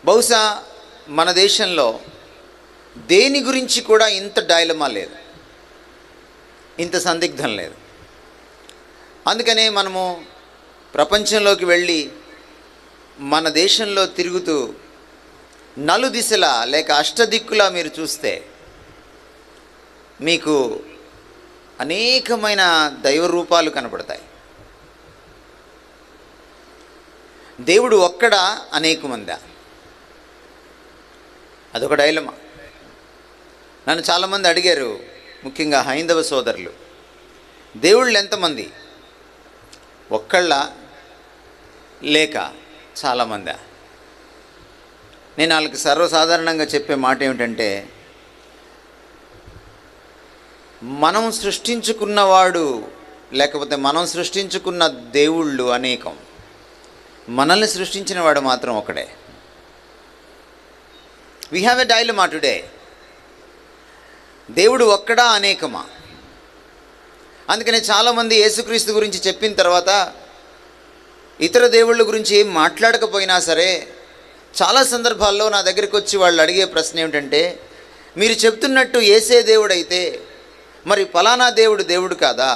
బహుశా మన దేశంలో దేని గురించి కూడా ఇంత డైలమా లేదు, ఇంత సందిగ్ధం లేదు. అందుకనే మనము ప్రపంచంలోకి వెళ్ళి మన దేశంలో తిరుగుతూ నలుదిశలా లేక అష్టదిక్కులా మీరు చూస్తే మీకు అనేకమైన దైవ రూపాలు కనపడతాయి. దేవుడు ఒక్కడా, అనేక మందా? అదొక డైలమా. నన్ను చాలామంది అడిగారు, ముఖ్యంగా హైందవ సోదరులు, దేవుళ్ళు ఎంతమంది? ఒక్కళ్ళ లేక చాలామందా? నేను వాళ్ళకి సర్వసాధారణంగా చెప్పే మాట ఏమిటంటే, మనం సృష్టించుకున్నవాడు లేకపోతే మనం సృష్టించుకున్న దేవుళ్ళు అనేకం, మనల్ని సృష్టించిన వాడు మాత్రం ఒకడే. We have a dilemma today. దేవుడు ఒక్కడా, అనేకమా? అందుకనే చాలామంది యేసుక్రీస్తు గురించి చెప్పిన తర్వాత ఇతర దేవుళ్ళ గురించి ఏం మాట్లాడకపోయినా సరే, చాలా సందర్భాల్లో నా దగ్గరికి వచ్చి వాళ్ళు అడిగే ప్రశ్న ఏమిటంటే, మీరు చెప్తున్నట్టు యేసే దేవుడైతే మరి ఫలానా దేవుడు దేవుడు కాదా,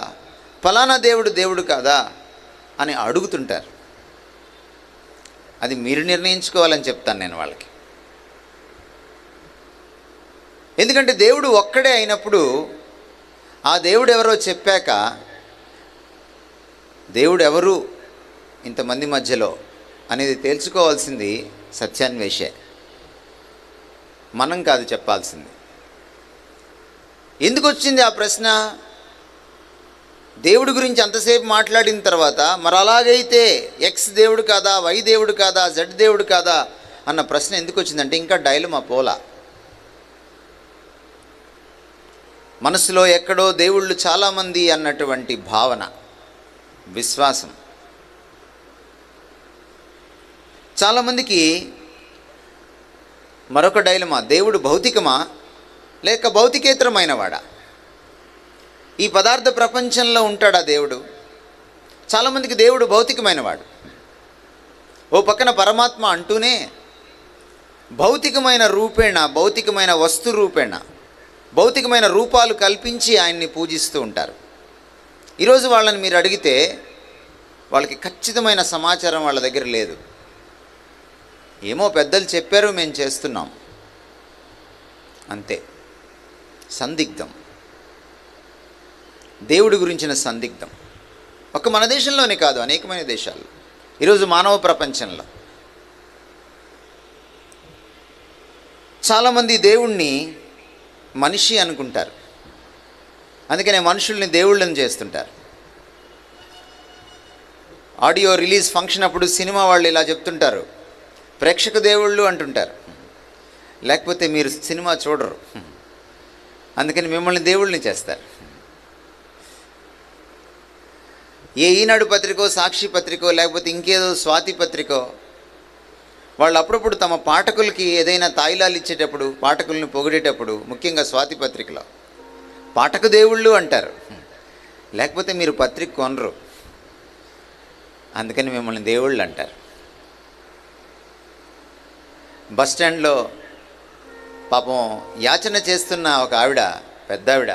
ఫలానా దేవుడు దేవుడు కాదా అని అడుగుతుంటారు. అది మీరు నిర్ణయించుకోవాలని చెప్తాను నేను వాళ్ళకి. ఎందుకంటే దేవుడు ఒక్కడే అయినప్పుడు ఆ దేవుడు ఎవరో చెప్పాక, దేవుడు ఎవరు ఇంతమంది మధ్యలో అనేది తేల్చుకోవాల్సింది సత్యాన్వేషే, మనం కాదు చెప్పాల్సింది. ఎందుకు వచ్చింది ఆ ప్రశ్న? దేవుడి గురించి అంతసేపు మాట్లాడిన తర్వాత మరి అలాగైతే ఎక్స్ దేవుడు కాదా, వై దేవుడు కాదా, జెడ్ దేవుడు కాదా అన్న ప్రశ్న ఎందుకు వచ్చిందంటే, ఇంకా డైలమా పోలా. మనసులో ఎక్కడో దేవుళ్ళు చాలామంది అన్నటువంటి భావన, విశ్వాసం. చాలామందికి మరొక డైలమా, దేవుడు భౌతికమా లేక భౌతికేతరమైన వాడా? ఈ పదార్థ ప్రపంచంలో ఉంటాడా దేవుడు? చాలామందికి దేవుడు భౌతికమైన వాడు. ఓ పక్కన పరమాత్మ అంటూనే భౌతికమైన రూపేణ, భౌతికమైన వస్తు రూపేణ, భౌతికమైన రూపాలు కల్పించి ఆయన్ని పూజిస్తూ ఉంటారు. ఈరోజు వాళ్ళని మీరు అడిగితే వాళ్ళకి ఖచ్చితమైన సమాచారం వాళ్ళ దగ్గర లేదు. ఏమో పెద్దలు చెప్పారు, మేము చేస్తున్నాం, అంతే. సందిగ్ధం, దేవుడి గురించిన సందిగ్ధం. ఒక్క మన దేశంలోనే కాదు, అనేకమైన దేశాలు, ఈరోజు మానవ ప్రపంచంలో చాలామంది దేవుణ్ణి మనిషి అనుకుంటారు. అందుకనే మనుషుల్ని దేవుళ్ళని చేస్తుంటారు. ఆడియో రిలీజ్ ఫంక్షన్ అప్పుడు సినిమా వాళ్ళు ఇలా చెప్తుంటారు, ప్రేక్షక దేవుళ్ళు అంటుంటారు. లేకపోతే మీరు సినిమా చూడరు, అందుకని మిమ్మల్ని దేవుళ్ళని చేస్తారు. ఏ ఈనాడు పత్రికో, సాక్షి పత్రికో, లేకపోతే ఇంకేదో స్వాతి పత్రికో, వాళ్ళు అప్పుడప్పుడు తమ పాఠకులకి ఏదైనా తాయిలాలు ఇచ్చేటప్పుడు, పాఠకుల్ని పొగిడేటప్పుడు, ముఖ్యంగా స్వాతి పత్రికలో పాఠక దేవుళ్ళు అంటారు. లేకపోతే మీరు పత్రిక కొనరు, అందుకని మిమ్మల్ని దేవుళ్ళు అంటారు. బస్ స్టాండ్లో పాపం యాచన చేస్తున్న ఒక ఆవిడ, పెద్ద ఆవిడ,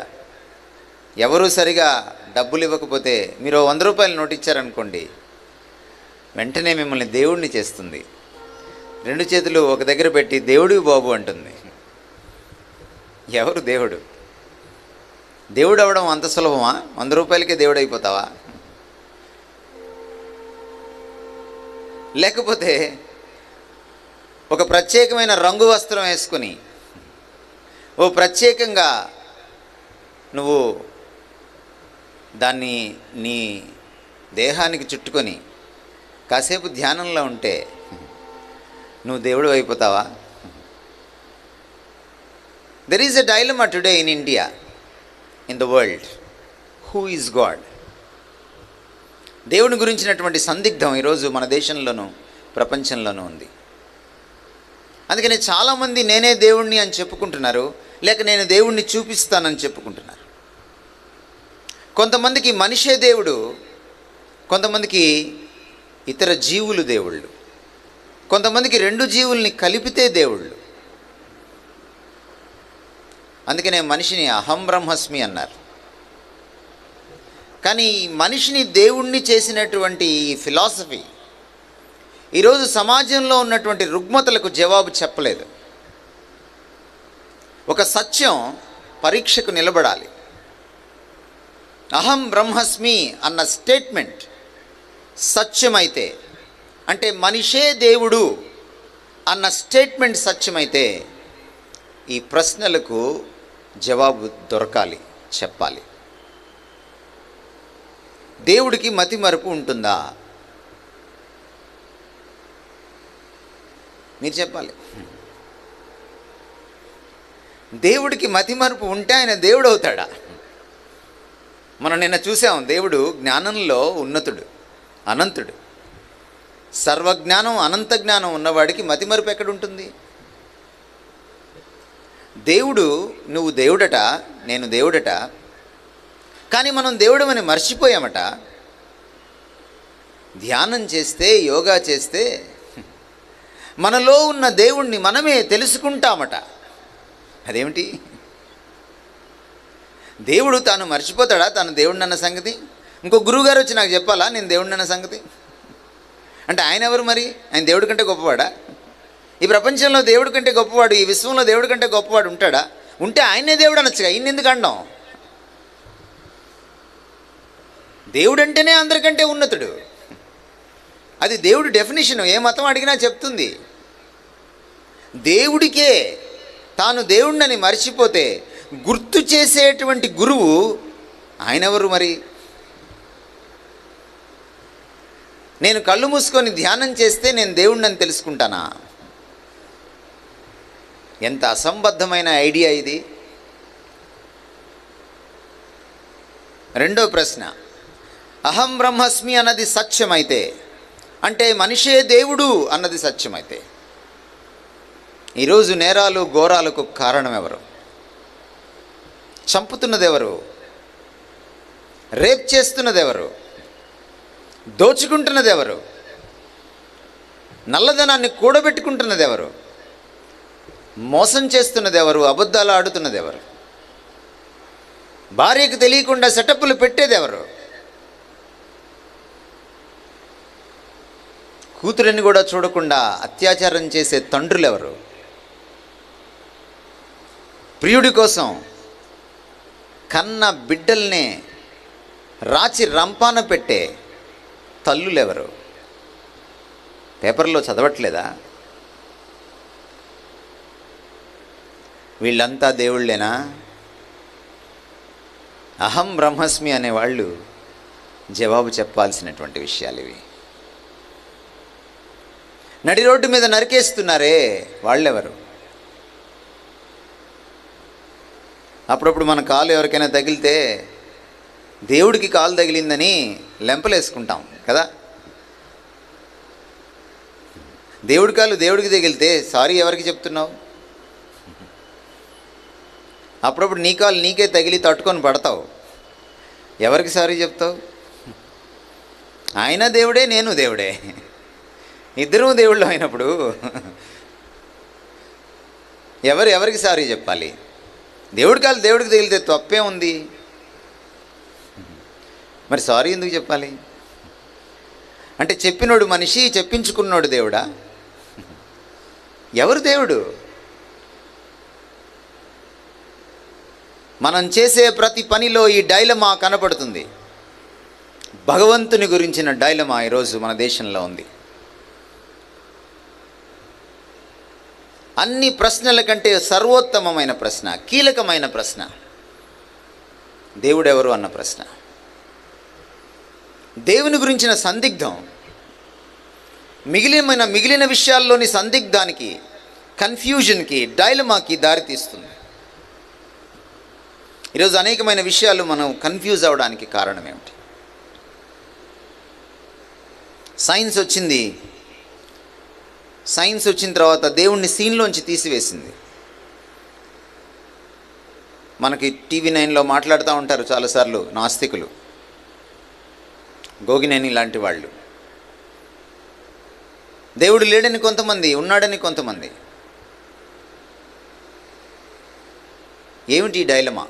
ఎవరూ సరిగా డబ్బులు ఇవ్వకపోతే మీరు 100 రూపాయలు నోటు ఇచ్చారనుకోండి, వెంటనే మిమ్మల్ని దేవుడిని చేస్తుంది. 2 చేతులు ఒక దగ్గర పెట్టి దేవుడివి బాబు అంటుంది. ఎవరు దేవుడు? దేవుడు అవ్వడం అంత సులభమా? 100 రూపాయలకే దేవుడు అయిపోతావా? లేకపోతే ఒక ప్రత్యేకమైన రంగు వస్త్రం వేసుకొని, ఓ ప్రత్యేకంగా నువ్వు దాన్ని నీ దేహానికి చుట్టుకొని కాసేపు ధ్యానంలో ఉంటే నువ్వు దేవుడు అయిపోతావా? There is a dilemma today in India, in the world. Who is God? దేవుని గురించినటువంటి సందిగ్ధం ఈరోజు మన దేశంలోనూ ప్రపంచంలోనూ ఉంది. అందుకని చాలామంది నేనే దేవుణ్ణి అని చెప్పుకుంటున్నారు, లేక నేను దేవుణ్ణి చూపిస్తానని చెప్పుకుంటున్నారు. కొంతమందికి మనిషే దేవుడు, కొంతమందికి ఇతర జీవులు దేవుళ్ళు, కొంతమందికి రెండు జీవుల్ని కలిపితే దేవుళ్ళు. అందుకనే మనిషిని అహం బ్రహ్మస్మి అన్నారు. కానీ మనిషిని దేవుణ్ణి చేసినటువంటి ఈ ఫిలాసఫీ ఈరోజు సమాజంలో ఉన్నటువంటి రుగ్మతలకు జవాబు చెప్పలేదు. ఒక సత్యం పరీక్షకు నిలబడాలి. అహం బ్రహ్మస్మి అన్న స్టేట్మెంట్ సత్యమైతే, అంటే మనిషే దేవుడు అన్న స్టేట్మెంట్ సత్యమైతే, ఈ ప్రశ్నలకు జవాబు దొరకాలి, చెప్పాలి. దేవుడికి మతిమరుపు ఉంటుందా? మీరు చెప్పాలి. దేవుడికి మతిమరుపు ఉంటే ఆయన దేవుడు అవుతాడా? మనం నిన్న చూసాం, దేవుడు జ్ఞానంలో ఉన్నతుడు, అనంతుడు. సర్వజ్ఞానం, అనంత జ్ఞానం ఉన్నవాడికి మతిమరుపు ఎక్కడుంటుంది? దేవుడు, నువ్వు దేవుడట, నేను దేవుడట, కానీ మనం దేవుడమని మర్చిపోయామట. ధ్యానం చేస్తే, యోగా చేస్తే మనలో ఉన్న దేవుణ్ణి మనమే తెలుసుకుంటామట. అదేమిటి? దేవుడు తాను మర్చిపోతాడా తాను దేవుడిని అన్న సంగతి? ఇంకో గురువుగారు వచ్చి నాకు చెప్పాలా నేను దేవుడిని అన్న సంగతి? అంటే ఆయన ఎవరు మరి? ఆయన దేవుడి కంటే గొప్పవాడా? ఈ ప్రపంచంలో దేవుడి కంటే గొప్పవాడు, ఈ విశ్వంలో దేవుడి కంటే గొప్పవాడు ఉంటాడా? ఉంటే ఆయనే దేవుడు అనొచ్చుగా, ఈయన ఎందుకు అండం? దేవుడు అంటేనే అందరికంటే ఉన్నతుడు. అది దేవుడి డెఫినేషన్. ఏ మతం అడిగినా చెప్తుంది. దేవుడికే తాను దేవుడిని మర్చిపోతే గుర్తు చేసేటువంటి గురువు ఆయన ఎవరు మరి? నేను కళ్ళు మూసుకొని ధ్యానం చేస్తే నేను దేవుడిని తెలుసుకుంటానా? ఎంత అసంబద్ధమైన ఐడియా ఇది. రెండో ప్రశ్న, అహం బ్రహ్మస్మి అన్నది సత్యమైతే, అంటే మనిషే దేవుడు అన్నది సత్యమైతే, ఈరోజు నేరాలు ఘోరాలకు కారణం ఎవరు? చంపుతున్నది ఎవరు? రేప్ చేస్తున్నది ఎవరు? దోచుకుంటున్నది ఎవరు? నల్లధనాన్ని కూడబెట్టుకుంటున్నది ఎవరు? మోసం చేస్తున్నది ఎవరు? అబద్ధాలు ఆడుతున్నది ఎవరు? భార్యకు తెలియకుండా సెటప్పులు పెట్టేది ఎవరు? కూతురిని కూడా చూడకుండా అత్యాచారం చేసే తండ్రులు ఎవరు? ప్రియుడి కోసం కన్న బిడ్డల్నే రాచి రంపాన పెట్టే తల్లులెవరు? పేపర్లో చదవట్లేదా? వీళ్ళంతా దేవుళ్ళేనా? అహం బ్రహ్మస్మి అనేవాళ్ళు జవాబు చెప్పాల్సినటువంటి విషయాలు ఇవి. నడి రోడ్డు మీద నరికేస్తున్నారే వాళ్ళెవరు? అప్పుడప్పుడు మన కాలు ఎవరికైనా తగిలితే దేవుడికి కాలు తగిలిందని లెంపలేసుకుంటాం కదా. దేవుడి కాలు దేవుడికి తగిలితే సారీ ఎవరికి చెప్తున్నావు? అప్పుడప్పుడు నీ కాలు నీకే తగిలి తట్టుకొని పడతావు, ఎవరికి సారీ చెప్తావు? ఆయన దేవుడే, నేను దేవుడే, ఇద్దరూ దేవుళ్ళు అయినప్పుడు ఎవరికి సారీ చెప్పాలి? దేవుడి కాలు దేవుడికి తగిలితే తప్పే ఉంది, మరి సారీ ఎందుకు చెప్పాలి? అంటే చెప్పినోడు మనిషి, చెప్పించుకున్నోడు దేవుడా? ఎవరు దేవుడు? మనం చేసే ప్రతి పనిలో ఈ డైలమా కనపడుతుంది. భగవంతుని గురించిన డైలమా ఈరోజు మన దేశంలో ఉంది. అన్ని ప్రశ్నల కంటే సర్వోత్తమమైన ప్రశ్న, కీలకమైన ప్రశ్న దేవుడెవరు అన్న ప్రశ్న. దేవుని గురించిన సందిగ్ధం మిగిలిన విషయాల్లోని సందిగ్ధానికి, కన్ఫ్యూజన్కి, డైలమాకి దారితీస్తుంది. ఈరోజు అనేకమైన విషయాలు మనం కన్ఫ్యూజ్ అవ్వడానికి కారణం ఏమిటి? సైన్స్ వచ్చిన తర్వాత దేవుణ్ణి సీన్లోంచి తీసివేసింది. మనకి TV9లో మాట్లాడుతూ ఉంటారు చాలాసార్లు నాస్తికులు, గోగినేని లాంటి వాళ్ళు. దేవుడు లేడని కొంతమంది, ఉన్నాడని కొంతమంది. ఏమిటి ఈ డైలమా?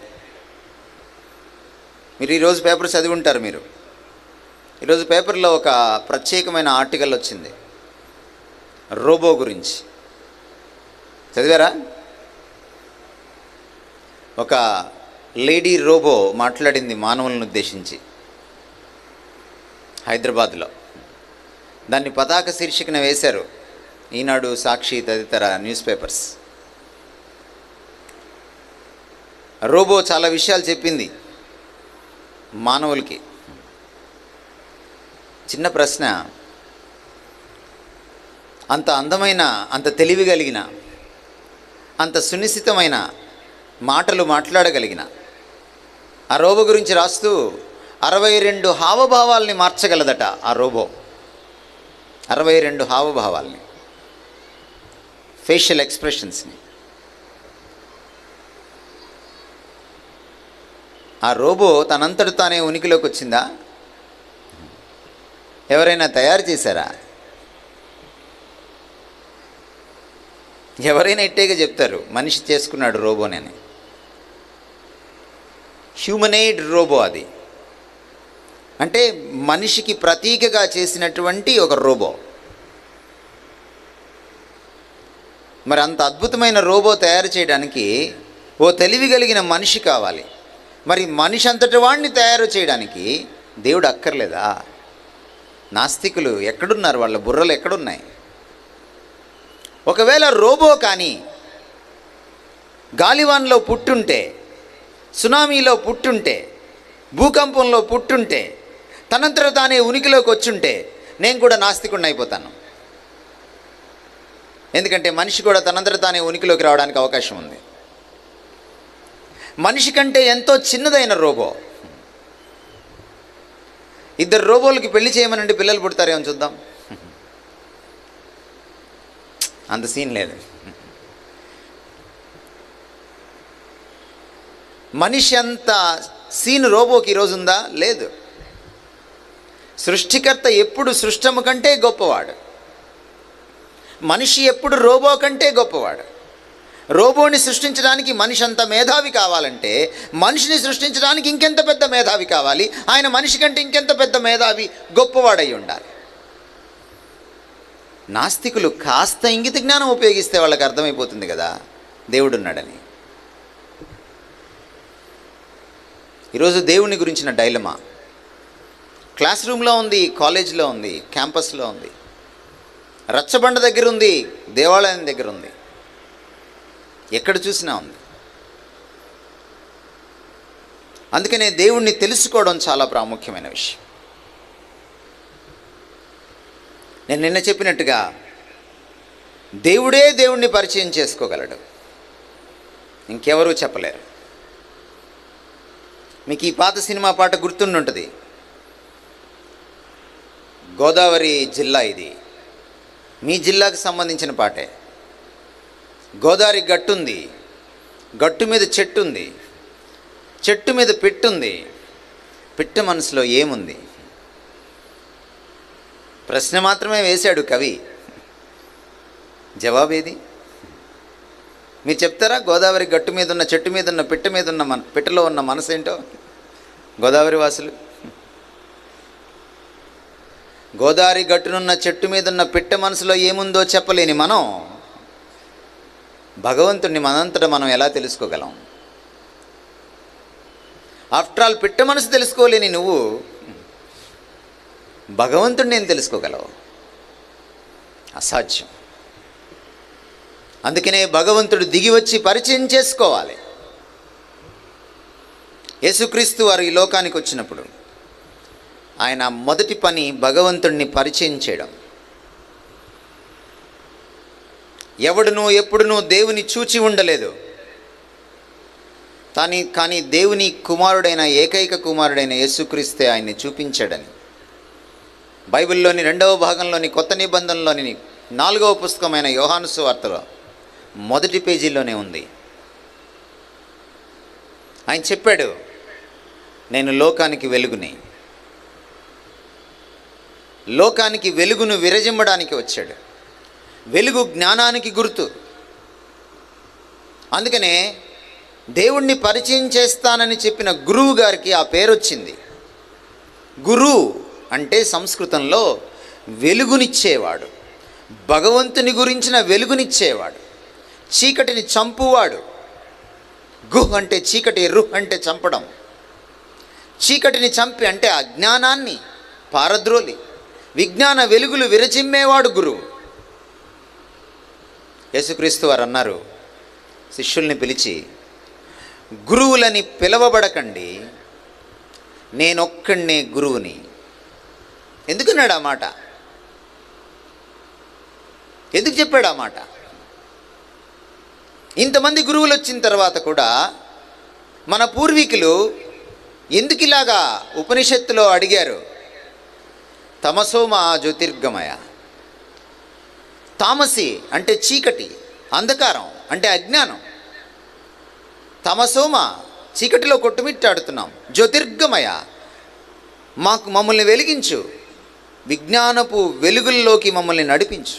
మీరు ఈరోజు పేపర్ చదివి ఉంటారు. మీరు ఈరోజు పేపర్లో ఒక ప్రత్యేకమైన ఆర్టికల్ వచ్చింది రోబో గురించి. చదివారా? ఒక లేడీ రోబో మాట్లాడింది మానవులను ఉద్దేశించి హైదరాబాద్లో. దాన్ని పతాక శీర్షికన వేశారు ఈనాడు, సాక్షి తదితర న్యూస్ పేపర్స్. రోబో చాలా విషయాలు చెప్పింది మానవులకి. చిన్న ప్రశ్న, అంత అందమైన, అంత తెలివి కలిగిన, అంత సునిశ్చితమైన మాటలు మాట్లాడగలిగిన ఆ రోబో గురించి రాస్తూ 62 హావభావాల్ని మార్చగలదట ఆ రోబో. 62 హావభావాల్ని, ఫేషియల్ ఎక్స్ప్రెషన్స్ని. ఆ రోబో తనంతట తానే ఉనికిలోకి వచ్చిందా? ఎవరైనా తయారు చేశారా? ఎవరైనా ఇట్టేగా చెప్తారు, మనిషి చేసుకున్నాడు రోబోనని. హ్యూమనైడ్ రోబో అది. అంటే మనిషికి ప్రతీకగా చేసినటువంటి ఒక రోబో. మరి అంత అద్భుతమైన రోబో తయారు చేయడానికి ఓ తెలివి కలిగిన మనిషి కావాలి. మరి మనిషి అంతటి వాడిని తయారు చేయడానికి దేవుడు అక్కర్లేదా? నాస్తికులు ఎక్కడున్నారు? వాళ్ళ బుర్రలు ఎక్కడున్నాయి? ఒకవేళ రోబో కానీ గాలివాన్లో పుట్టుంటే, సునామీలో పుట్టుంటే, భూకంపంలో పుట్టుంటే, తనంతట తానే ఉనికిలోకి వచ్చుంటే నేను కూడా నాస్తికుడిని అయిపోతాను. ఎందుకంటే మనిషి కూడా తనంతట తానే ఉనికిలోకి రావడానికి అవకాశం ఉంది. మనిషి కంటే ఎంతో చిన్నదైన రోబో. 2 రోబోలకి పెళ్లి చేయమనండి, పిల్లలు పుడతారేమో చూద్దాం. అంత సీన్ లేదు. మనిషి అంత సీన్ రోబోకి ఈరోజు ఉందా? లేదు. సృష్టికర్త ఎప్పుడు సృష్టము కంటే గొప్పవాడు. మనిషి ఎప్పుడు రోబో కంటే గొప్పవాడు. రోబోని సృష్టించడానికి మనిషి అంత మేధావి కావాలంటే మనిషిని సృష్టించడానికి ఇంకెంత పెద్ద మేధావి కావాలి? ఆయన మనిషి కంటే ఇంకెంత పెద్ద మేధావి, గొప్పవాడై ఉండాలి. నాస్తికులు కాస్త ఇంగిత జ్ఞానం ఉపయోగిస్తే వాళ్ళకి అర్థమైపోతుంది కదా దేవుడున్నాడని. ఈరోజు దేవుని గురించిన డైలమా క్లాస్ రూమ్లో ఉంది, కాలేజీలో ఉంది, క్యాంపస్లో ఉంది, రచ్చబండ దగ్గర ఉంది, దేవాలయం దగ్గర ఉంది, ఎక్కడ చూసినా ఉంది. అందుకనే దేవుణ్ణి తెలుసుకోవడం చాలా ప్రాముఖ్యమైన విషయం. నేను నిన్న చెప్పినట్టుగా దేవుడే దేవుణ్ణి పరిచయం చేసుకోగలడు, ఇంకెవరూ చెప్పలేరు. మీకు ఈ పాత సినిమా పాట గుర్తుండుంటుంది. గోదావరి జిల్లా ఇది, మీ జిల్లాకు సంబంధించిన పాటే. గోదావరి గట్టుంది, గట్టు మీద చెట్టు ఉంది, చెట్టు మీద పెట్టుంది, పిట్ట మనసులో ఏముంది? ప్రశ్న మాత్రమే వేశాడు కవి, జవాబేది? మీరు చెప్తారా? గోదావరి గట్టు మీద ఉన్న, చెట్టు మీద ఉన్న, పిట్ట మీద ఉన్న, పిట్టలో ఉన్న మనసు ఏంటో గోదావరి వాసులు? గోదావరి గట్టునున్న, చెట్టు మీద ఉన్న పిట్ట మనసులో ఏముందో చెప్పలేని మనం భగవంతుడిని మనంతటా మనం ఎలా తెలుసుకోగలం? ఆఫ్టర్ ఆల్ పిట్ట మనసు తెలుసుకోలేని నువ్వు భగవంతుడిని ఏం తెలుసుకోగలవు? అసాధ్యం. అందుకనే భగవంతుడు దిగి వచ్చి పరిచయం చేసుకోవాలి. యేసుక్రీస్తు వారు ఈ లోకానికి వచ్చినప్పుడు ఆయన మొదటి పని భగవంతుడిని పరిచయం చేయడం. ఎవడునూ ఎప్పుడునూ దేవుని చూచి ఉండలేదు, కానీ దేవుని కుమారుడైన, ఏకైక కుమారుడైన యేసుక్రీస్తే ఆయన్ని చూపించాడని బైబిల్లోని 2వ భాగంలోని కొత్త నిబంధనలోని 4వ పుస్తకమైన యోహాను సువార్తలో మొదటి పేజీలోనే ఉంది. ఆయన చెప్పాడు, నేను లోకానికి వెలుగుని, లోకానికి వెలుగును విరజిమ్మడానికి వచ్చాడు. వెలుగు జ్ఞానానికి గుర్తు. అందుకనే దేవుణ్ణి పరిచయం చేస్తానని చెప్పిన గురువు గారికి ఆ పేరు వచ్చింది. గురు అంటే సంస్కృతంలో వెలుగునిచ్చేవాడు, భగవంతుని గురించిన వెలుగునిచ్చేవాడు, చీకటిని చంపువాడు. గుహ్ అంటే చీకటి, రుహ్ అంటే చంపడం. చీకటిని చంపి అంటే అజ్ఞానాన్ని పారద్రోలి విజ్ఞాన వెలుగులు విరచిమ్మేవాడు గురువు. యేసుక్రీస్తు వారు అన్నారు శిష్యుల్ని పిలిచి, గురువులని పిలవబడకండి, నేనొక్కడినే గురువుని. ఎందుకన్నాడు ఆ మాట? ఎందుకు చెప్పాడు ఆ మాట? ఇంతమంది గురువులు వచ్చిన తర్వాత కూడా మన పూర్వీకులు ఎందుకు ఇలాగా ఉపనిషత్తులో అడిగారు? తమసోమ జ్యోతిర్గమయ. తామసి అంటే చీకటి, అంధకారం అంటే అజ్ఞానం. తమసోమ చీకటిలో కొట్టుమిట్టాడుతున్నాం, జ్యోతిర్గమయ మమ్మల్ని వెలిగించు, విజ్ఞానపు వెలుగుల్లోకి మమ్మల్ని నడిపించు.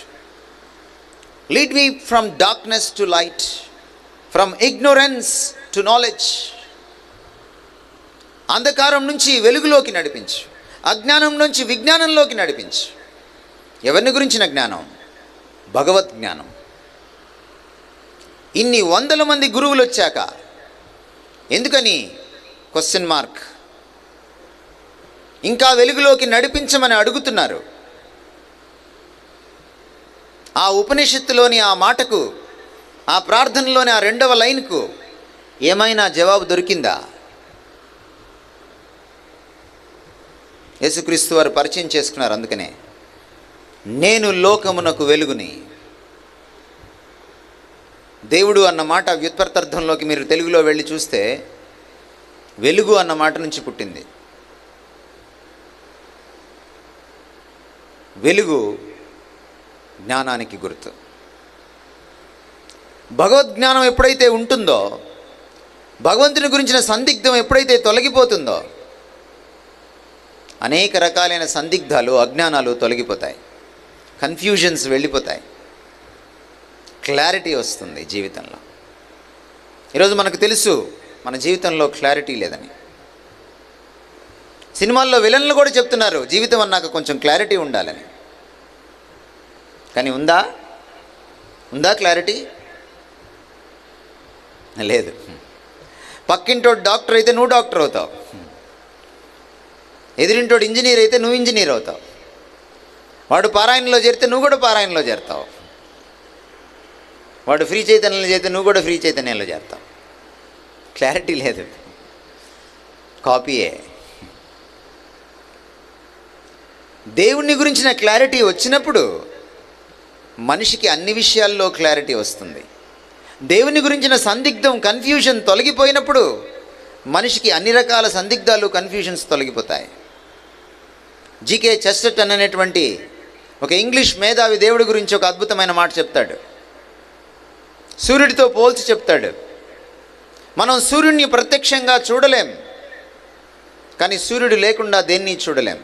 Lead me from darkness to light, from ignorance to knowledge. అంధకారం నుంచి వెలుగులోకి నడిపించు, అజ్ఞానం నుంచి విజ్ఞానంలోకి నడిపించు. ఎవరిని గురించిన జ్ఞానం? భగవద్ జ్ఞానం. ఇన్ని వందల మంది గురువులు వచ్చాక ఎందుకని క్వశ్చన్ మార్క్? ఇంకా వెలుగులోకి నడిపించమని అడుగుతున్నారు. ఆ ఉపనిషత్తులోని ఆ మాటకు, ఆ ప్రార్థనలోని ఆ 2వ లైన్కు ఏమైనా జవాబు దొరికిందా? యేసుక్రీస్తు వారు పరిచయం చేసుకున్నారు. అందుకనే నేను లోకమునకు వెలుగుని. దేవుడు అన్న మాట వ్యుత్పత్తార్థంలోకి మీరు తెలుగులో వెళ్ళి చూస్తే వెలుగు అన్న మాట నుంచి పుట్టింది. వెలుగు జ్ఞానానికి గుర్తు. భగవద్జ్ఞానం ఎప్పుడైతే ఉంటుందో, భగవంతుని గురించిన సందిగ్ధం ఎప్పుడైతే తొలగిపోతుందో, అనేక రకాలైన సందిగ్ధాలు, అజ్ఞానాలు తొలగిపోతాయి, కన్ఫ్యూజన్స్ వెళ్ళిపోతాయి, క్లారిటీ వస్తుంది జీవితంలో. ఈరోజు మనకు తెలుసు మన జీవితంలో క్లారిటీ లేదని. సినిమాల్లో విలన్లు కూడా చెప్తున్నారు జీవితం అన్నాక కొంచెం క్లారిటీ ఉండాలని. కానీ ఉందా క్లారిటీ? లేదు. పక్కింటోడు డాక్టర్ అయితే నువ్వు డాక్టర్ అవుతావు, ఎదిరింటోడు ఇంజనీర్ అయితే నువ్వు ఇంజనీర్ అవుతావు, వాడు పారాయణలో చేరితే నువ్వు కూడా పారాయణలో చేరుతావు, వాడు ఫ్రీ చైతన్యంలో చేరితే నువ్వు కూడా ఫ్రీ చైతన్యంలో చేరుతావు. క్లారిటీ లేదు, కాపీయే. దేవుణ్ణి గురించిన క్లారిటీ వచ్చినప్పుడు మనిషికి అన్ని విషయాల్లో క్లారిటీ వస్తుంది. దేవుని గురించిన సందిగ్ధం, కన్ఫ్యూజన్ తొలగిపోయినప్పుడు మనిషికి అన్ని రకాల సందిగ్ధాలు, కన్ఫ్యూజన్స్ తొలగిపోతాయి. జీకే చెస్టర్టన్ అనేటువంటి ఒక ఇంగ్లీష్ మేధావి దేవుడి గురించి ఒక అద్భుతమైన మాట చెప్తాడు. సూర్యుడితో పోల్చి చెప్తాడు. మనం సూర్యుడిని ప్రత్యక్షంగా చూడలేం, కానీ సూర్యుడు లేకుండా దేన్ని చూడలేం.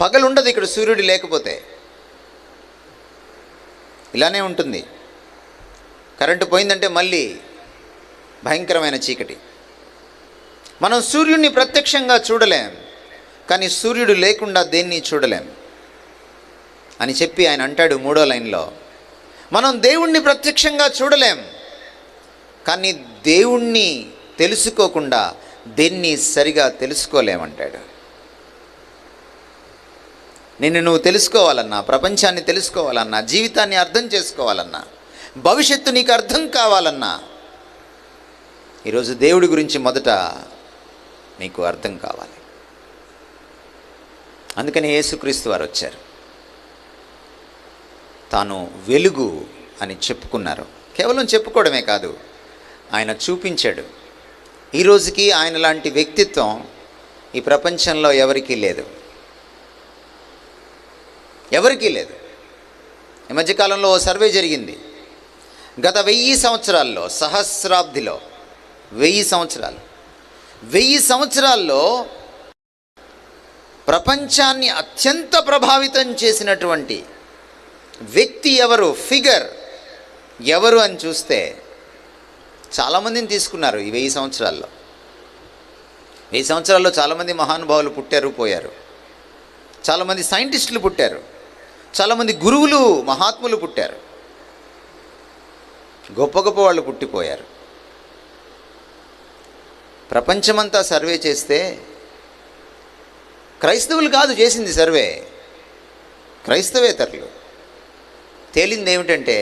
పగలుండదు ఇక్కడ సూర్యుడు లేకపోతే. ఇలానే ఉంటుంది. కరెంటు పోయిందంటే మళ్ళీ భయంకరమైన చీకటి. మనం సూర్యుడిని ప్రత్యక్షంగా చూడలేం, కానీ సూర్యుడు లేకుండా దేన్ని చూడలేం అని చెప్పి ఆయన అంటాడు 3వ లైన్లో, మనం దేవుణ్ణి ప్రత్యక్షంగా చూడలేం, కానీ దేవుణ్ణి తెలుసుకోకుండా దేన్ని సరిగా తెలుసుకోలేమంటాడు. నిన్ను నువ్వు తెలుసుకోవాలన్నా, ప్రపంచాన్ని తెలుసుకోవాలన్నా, జీవితాన్ని అర్థం చేసుకోవాలన్నా, భవిష్యత్తు నీకు అర్థం కావాలన్నా, ఈరోజు దేవుడి గురించి మొదట నీకు అర్థం కావాలి. అందుకని యేసుక్రీస్తు వారు వచ్చారు. తాను వెలుగు అని చెప్పుకున్నారు. కేవలం చెప్పుకోవడమే కాదు, ఆయన చూపించాడు. ఈరోజుకి ఆయన లాంటి వ్యక్తిత్వం ఈ ప్రపంచంలో ఎవరికీ లేదు, ఎవరికీ లేదు. ఈ మధ్యకాలంలో ఓ సర్వే జరిగింది. గత 1000 సంవత్సరాల్లో, సహస్రాబ్దిలో 1000 సంవత్సరాల్లో ప్రపంచాన్ని అత్యంత ప్రభావితం చేసినటువంటి వ్యక్తి ఎవరు, ఫిగర్ ఎవరు అని చూస్తే చాలామందిని తీసుకున్నారు ఈ 1000 సంవత్సరాల్లో. 1000 సంవత్సరాల్లో చాలామంది మహానుభావులు పుట్టారు, పోయారు. చాలామంది సైంటిస్టులు పుట్టారు, చాలామంది గురువులు, మహాత్ములు పుట్టారు, గొప్ప గొప్ప వాళ్ళు పుట్టిపోయారు. ప్రపంచమంతా సర్వే చేస్తే క్రైస్తవులు కాదు చేసింది సర్వే, క్రైస్తవేతరులు. తేలింది ఏమిటంటే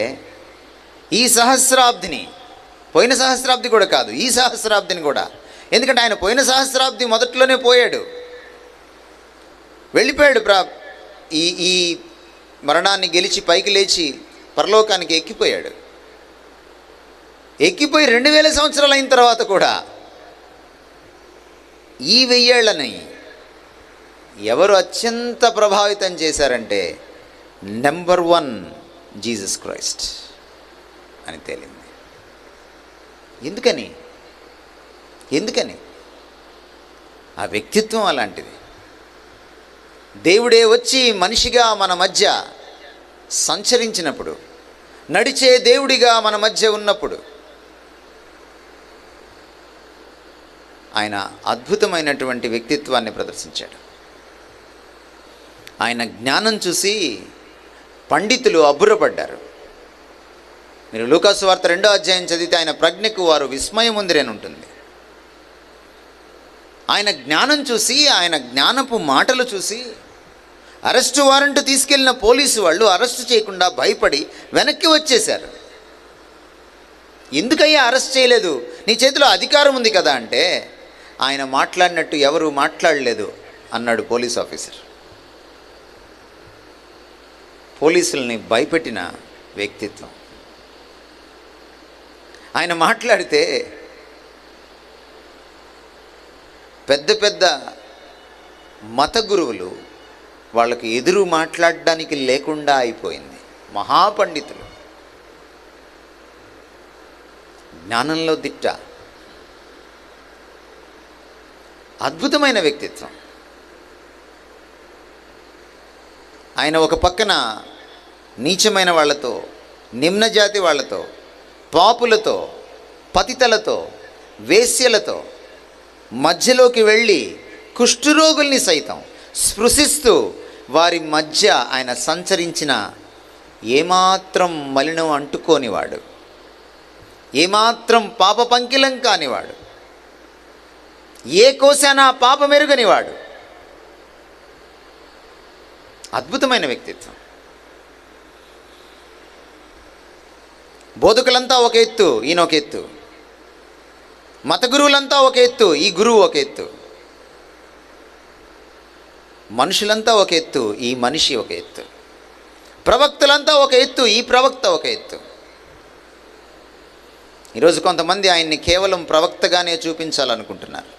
ఈ సహస్రాబ్దిని, పోయిన సహస్రాబ్ది కూడా కాదు, ఈ సహస్రాబ్దిని కూడా. ఎందుకంటే ఆయన పోయిన సహస్రాబ్ది మొదట్లోనే పోయాడు, వెళ్ళిపోయాడు. ఈ మరణాన్ని గెలిచి పైకి లేచి పరలోకానికి ఎక్కిపోయాడు. ఎక్కిపోయి 2000 సంవత్సరాలు అయిన తర్వాత కూడా ఈ 1000 ఏళ్లని ఎవరు అత్యంత ప్రభావితం చేశారంటే నెంబర్ 1 జీసస్ క్రైస్ట్ అని తేలింది. ఎందుకని ఆ వ్యక్తిత్వం అలాంటిది. దేవుడే వచ్చి మనిషిగా మన మధ్య సంచరించినప్పుడు, నడిచే దేవుడిగా మన మధ్య ఉన్నప్పుడు ఆయన అద్భుతమైనటువంటి వ్యక్తిత్వాన్ని ప్రదర్శించాడు. ఆయన జ్ఞానం చూసి పండితులు అబ్బురపడ్డారు. మీరు లూకాసు వార్త 2వ అధ్యాయం చదివితే ఆయన ప్రజ్ఞకు వారు విస్మయం ఉందిరి అని ఉంటుంది. ఆయన జ్ఞానం చూసి, ఆయన జ్ఞానపు మాటలు చూసి అరెస్టు వారెంట్ తీసుకెళ్లిన పోలీసు వాళ్ళు అరెస్టు చేయకుండా భయపడి వెనక్కి వచ్చేశారు. ఎందుకయ్యా అరెస్ట్ చేయలేదు, నీ చేతిలో అధికారం ఉంది కదా అంటే, ఆయన మాట్లాడినట్టు ఎవరు మాట్లాడలేదు అన్నాడు పోలీస్ ఆఫీసర్. పోలీసుల్ని భయపెట్టిన వ్యక్తిత్వం. ఆయన మాట్లాడితే పెద్ద పెద్ద మత గురువులు వాళ్ళకి ఎదురు మాట్లాడడానికి లేకుండా అయిపోయింది. మహాపండితులు, జ్ఞానంలో దిట్ట, అద్భుతమైన వ్యక్తిత్వం. ఆయన ఒక పక్కన నీచమైన వాళ్ళతో, నిమ్నజాతి వాళ్ళతో, పాపులతో, పతితలతో, వేశ్యలతో మధ్యలోకి వెళ్ళి కుష్ఠరోగుల్ని సైతం స్పృశిస్తూ వారి మధ్య ఆయన సంచరించిన ఏమాత్రం మలినం అంటుకోనివాడు, ఏమాత్రం పాప పంకిలం కానివాడు, ఏ కోశానా పాపమెరుగనివాడు. అద్భుతమైన వ్యక్తిత్వం. బోధకులంతా ఒక ఎత్తు, ఈయన ఒక ఎత్తు. మత గురువులంతా ఒక ఎత్తు, ఈ గురువు ఒక ఎత్తు. మనుషులంతా ఒక ఎత్తు, ఈ మనిషి ఒక ఎత్తు. ప్రవక్తలంతా ఒక ఎత్తు, ఈ ప్రవక్త ఒక ఎత్తు. ఈరోజు కొంతమంది ఆయన్ని కేవలం ప్రవక్తగానే చూపించాలనుకుంటున్నారు.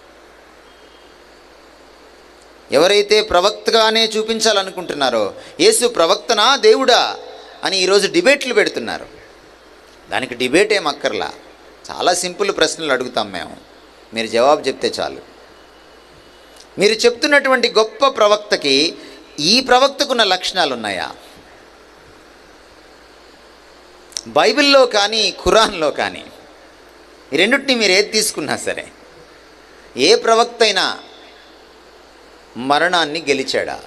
ఎవరైతే ప్రవక్తగానే చూపించాలనుకుంటున్నారో, యేసు ప్రవక్తనా దేవుడా అని ఈరోజు డిబేట్లు పెడుతున్నారు. దానికి డిబేట్ ఏం అక్కర్లా, చాలా సింపుల్ ప్రశ్నలు అడుగుతాం మేము, మీరు జవాబు చెప్తే చాలు. మీరు చెప్తున్నటువంటి గొప్ప ప్రవక్తకి ఈ ప్రవక్తకున్న లక్షణాలు ఉన్నాయా? బైబిల్లో కానీ ఖురాన్లో కానీ ఈ రెండింటిని మీరు ఏది తీసుకున్నా సరే, ఏ ప్రవక్త అయినా మరణాన్ని గెలిచాడా?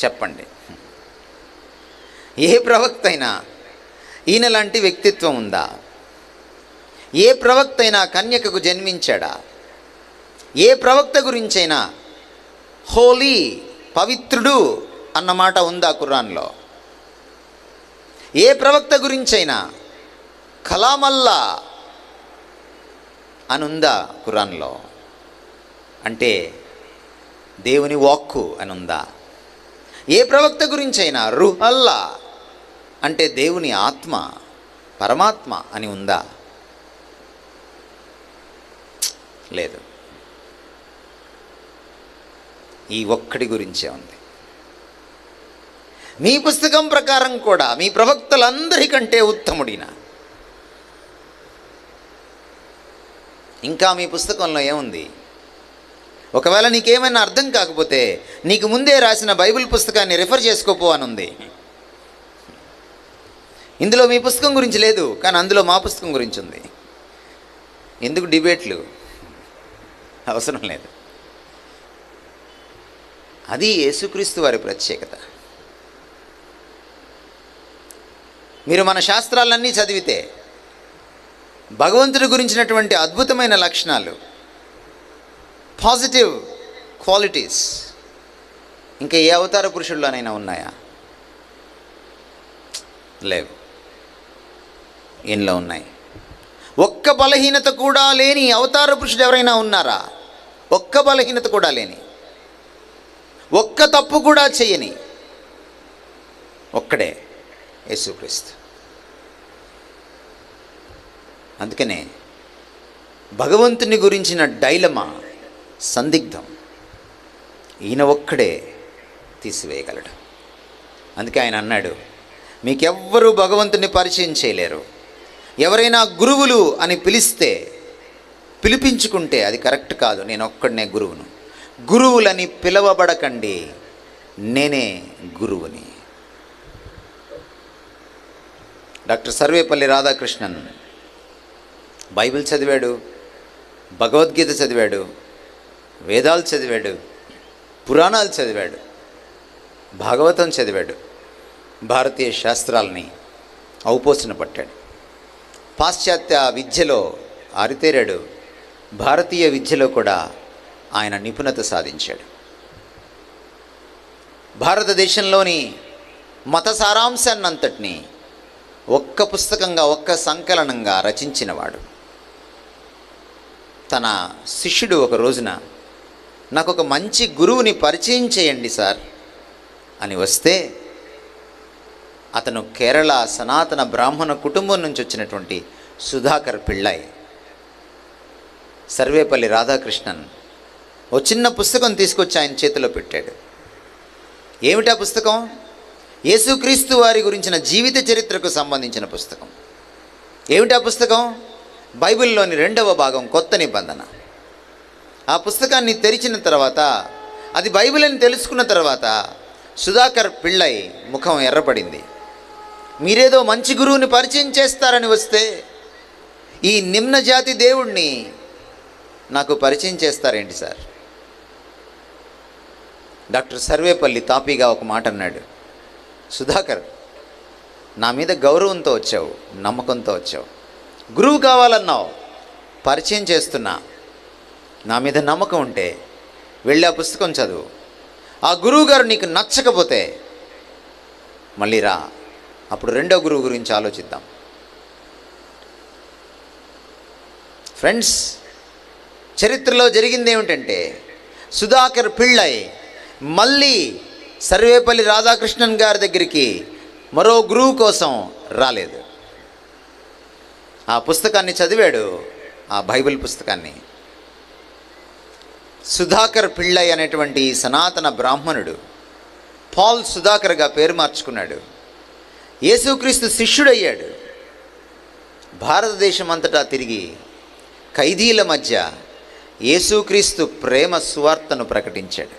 చెప్పండి. ఏ ప్రవక్త అయినా ఈయన లాంటి వ్యక్తిత్వం ఉందా? ఏ ప్రవక్త అయినా కన్యకకు జన్మించాడా? ఏ ప్రవక్త గురించైనా హోలీ, పవిత్రుడు అన్నమాట ఉందా ఖురాన్లో? ఏ ప్రవక్త గురించైనా కలామల్లా అని ఉందా ఖురాన్లో? అంటే దేవుని వాక్కు అని ఉందా? ఏ ప్రవక్త గురించైనా రుహల్లా అంటే దేవుని ఆత్మ, పరమాత్మ అని ఉందా? లేదు. ఈ ఒక్కడి గురించే ఉంది. మీ పుస్తకం ప్రకారం కూడా మీ ప్రవక్తలందరికంటే ఉత్తముడిన. ఇంకా మీ పుస్తకంలో ఏముంది? ఒకవేళ నీకేమైనా అర్థం కాకపోతే నీకు ముందే రాసిన బైబిల్ పుస్తకాన్ని రిఫర్ చేసుకోపో అని ఉంది. ఇందులో మీ పుస్తకం గురించి లేదు, కానీ అందులో మా పుస్తకం గురించి ఉంది. ఎందుకు డిబేట్లు? అవసరం లేదు. అది యేసుక్రీస్తు వారి ప్రత్యేకత. మీరు మన శాస్త్రాలన్నీ చదివితే భగవంతుడి గురించినటువంటి అద్భుతమైన లక్షణాలు, పాజిటివ్ క్వాలిటీస్ ఇంకా ఏ అవతార పురుషుల్లోనైనా ఉన్నాయా? లేవు. ఈయనలో ఉన్నాయి. ఒక్క బలహీనత కూడా లేని అవతార పురుషుడు ఎవరైనా ఉన్నారా? ఒక్క బలహీనత కూడా లేని, ఒక్క తప్పు కూడా చేయని ఒక్కడే యేసుక్రీస్తు. అందుకనే భగవంతుని గురించిన డైలమా, సందిగ్ధం ఈయన ఒక్కడే తీసివేయగలడు. అందుకే ఆయన అన్నాడు, మీకెవ్వరూ భగవంతుని పరిచయం చేయలేరు. ఎవరైనా గురువులు అని పిలిపించుకుంటే అది కరెక్ట్ కాదు. నేను ఒక్కడనే గురువును. గురువులని పిలవబడకండి, నేనే గురువుని. డాక్టర్ సర్వేపల్లి రాధాకృష్ణన్ బైబిల్ చదివాడు, భగవద్గీత చదివాడు, వేదాలు చదివాడు, పురాణాలు చదివాడు, భాగవతం చదివాడు, భారతీయ శాస్త్రాలని ఔపోసన పట్టాడు. పాశ్చాత్య విద్యలో ఆరితేరాడు, భారతీయ విద్యలో కూడా ఆయన నిపుణత సాధించాడు. భారతదేశంలోని మత సారాంశాన్నంతటినీ ఒక్క పుస్తకంగా, ఒక్క సంకలనంగా రచించినవాడు. తన శిష్యుడు ఒక రోజున, నాకు ఒక మంచి గురువుని పరిచయం చేయండి సార్ అని వస్తే, అతను కేరళ సనాతన బ్రాహ్మణ కుటుంబం నుంచి వచ్చినటువంటి సుధాకర్ పిళ్ళై. సర్వేపల్లి రాధాకృష్ణన్ ఓ చిన్న పుస్తకం తీసుకొచ్చి ఆయన చేతిలో పెట్టాడు. ఏమిటా పుస్తకం? యేసుక్రీస్తు వారి గురించిన జీవిత చరిత్రకు సంబంధించిన పుస్తకం. ఏమిటా పుస్తకం? బైబిల్లోని 2వ భాగం, కొత్త నిబంధన. ఆ పుస్తకాన్ని తెరిచిన తర్వాత, అది బైబిల్ అని తెలుసుకున్న తర్వాత సుధాకర్ పిళ్ళై ముఖం ఎర్రపడింది. మీరేదో మంచి గురువుని పరిచయం చేస్తారని వస్తే ఈ నిమ్న జాతి దేవుణ్ణి నాకు పరిచయం చేస్తారేంటి సార్? డాక్టర్ సర్వేపల్లి తాపీగా ఒక మాట అన్నాడు, సుధాకర్, నా మీద గౌరవంతో వచ్చావు, నమ్మకంతో వచ్చావు, గురువు కావాలన్నావు, పరిచయం చేస్తున్నా, నా మీద నమ్మకం ఉంటే వెళ్ళి ఆ పుస్తకం చదువు. ఆ గురువు గారు నీకు నచ్చకపోతే మళ్ళీ రా, అప్పుడు 2వ గురువు గురించి ఆలోచిద్దాం. ఫ్రెండ్స్, చరిత్రలో జరిగింది ఏమిటంటే, సుధాకర్ పిళ్ళై మళ్ళీ సర్వేపల్లి రాధాకృష్ణన్ గారి దగ్గరికి మరో గురువు కోసం రాలేదు. ఆ పుస్తకాన్ని చదివాడు, ఆ బైబిల్ పుస్తకాన్ని. సుధాకర్ పిళ్ళై అనేటువంటి సనాతన బ్రాహ్మణుడు పాల్ సుధాకర్గా పేరు మార్చుకున్నాడు. యేసుక్రీస్తు శిష్యుడయ్యాడు. భారతదేశం అంతటా తిరిగి ఖైదీల మధ్య యేసుక్రీస్తు ప్రేమ సువార్తను ప్రకటించాడు.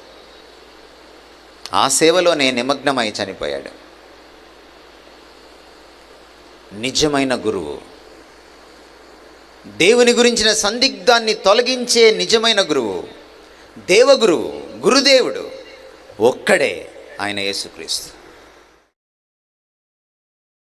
ఆ సేవలోనే నిమగ్నమై చనిపోయాడు. నిజమైన గురువు, దేవుని గురించిన సందిగ్ధాన్ని తొలగించే నిజమైన గురువు, దేవగురువు, గురుదేవుడు ఒక్కడే, ఆయన యేసుక్రీస్తు.